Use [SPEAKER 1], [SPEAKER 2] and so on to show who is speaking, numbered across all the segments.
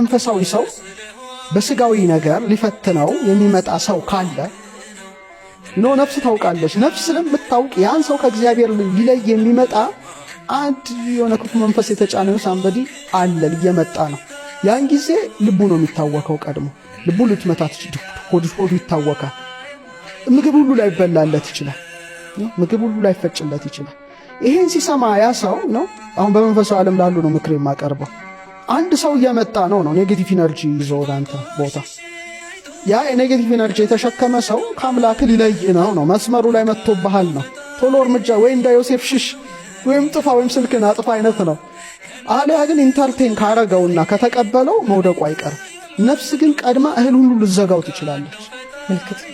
[SPEAKER 1] መንፈሳዊ ሰው በስጋዊ ነገር ሊፈትነው የሚመጣ ሰው ካለ ነፍስ ታውቃለች። ነፍስ ስለምታውቅ ያን ሰው ከእግዚአብሔር ሊለይ የሚመጣ አንድ የሆነ ክፉ መንፈስ የተጫነው ሳምበዲ አለ እየመጣ ነው። ያን ጊዜ ልቡ ነው የሚታወከው። ቀድሞ ልቡ ልትመታት ሆዱ ይታወካል። ምግብ ሁሉ ላይ በላለት ይችላል። ምግብ ሁሉ ላይ ፈጭለት ይችላል። ይሄን ሲሰማ ያ ሰው ነው አሁን በመንፈሳዊ ዓለም ላሉ ነው ምክር የማቀርበው። አንድ ሰው እየመጣ ነው ኔጌቲቭ ኢነርጂ ይዞ አንተ ቦታ ያ ኔጌቲቭ ኢነርጂ የተሸከመ ሰው ከአምላክ ሊለይ ነው መስመሩ ላይ መጥቶብሃል ነው። ቶሎ እርምጃ ወይ እንደ ዮሴፍ ሽሽ ወይም ጥፋ ወይም ስልክን አጥፋ አይነት ነው። አሊያ ግን ኢንተርቴን ካረገውና ከተቀበለው መውደቁ አይቀርም። ነፍስ ግን ቀድማ እህል ሁሉ ልዘጋው ትችላለች።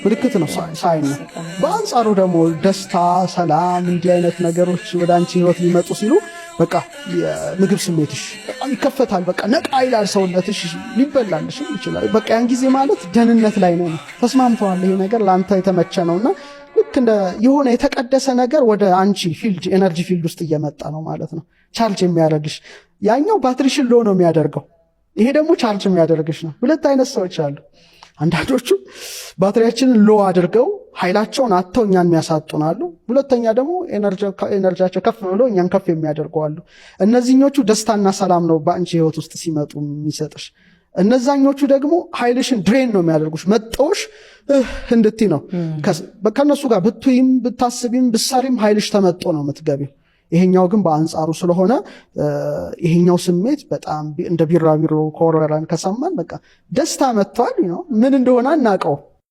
[SPEAKER 1] ምልክት ነው፣ ሳይን ነው። በአንጻሩ ደግሞ ደስታ፣ ሰላም እንዲህ አይነት ነገሮች ወደ አንቺ ህይወት ሊመጡ ሲሉ በቃ የምግብ ስሜትሽ በጣም ይከፈታል። በቃ ነቃ ይላል ሰውነትሽ፣ ሊበላልሽ ይችላል። በቃ ያን ጊዜ ማለት ደህንነት ላይ ነው። ተስማምተዋል። ይሄ ነገር ለአንተ የተመቸ ነውና ልክ እንደ የሆነ የተቀደሰ ነገር ወደ አንቺ ፊልድ ኤነርጂ ፊልድ ውስጥ እየመጣ ነው ማለት ነው። ቻርጅ የሚያደርግሽ ያኛው ባትሪሽን ሎ ነው የሚያደርገው፣ ይሄ ደግሞ ቻርጅ የሚያደርግሽ ነው። ሁለት አይነት ሰዎች አሉ። አንዳንዶቹ ባትሪያችንን ሎ አድርገው ኃይላቸውን አጥተው እኛን የሚያሳጡናሉ። ሁለተኛ ደግሞ ኤነርጂያቸው ከፍ ብሎ እኛን ከፍ የሚያደርገዋሉ። እነዚህኞቹ ደስታና ሰላም ነው በአንቺ ህይወት ውስጥ ሲመጡ የሚሰጥሽ። እነዛኞቹ ደግሞ ኃይልሽን ድሬን ነው የሚያደርጉሽ። መጠውሽ እንድትይ ነው። ከነሱ ጋር ብትይም ብታስቢም ብትሰሪም ኃይልሽ ተመጦ ነው የምትገቢው። ይሄኛው ግን በአንጻሩ ስለሆነ ይሄኛው ስሜት በጣም እንደ ቢራቢሮ ኮረራን ከሰማን በቃ ደስታ መጥቷል ነው ምን እንደሆነ አናቀው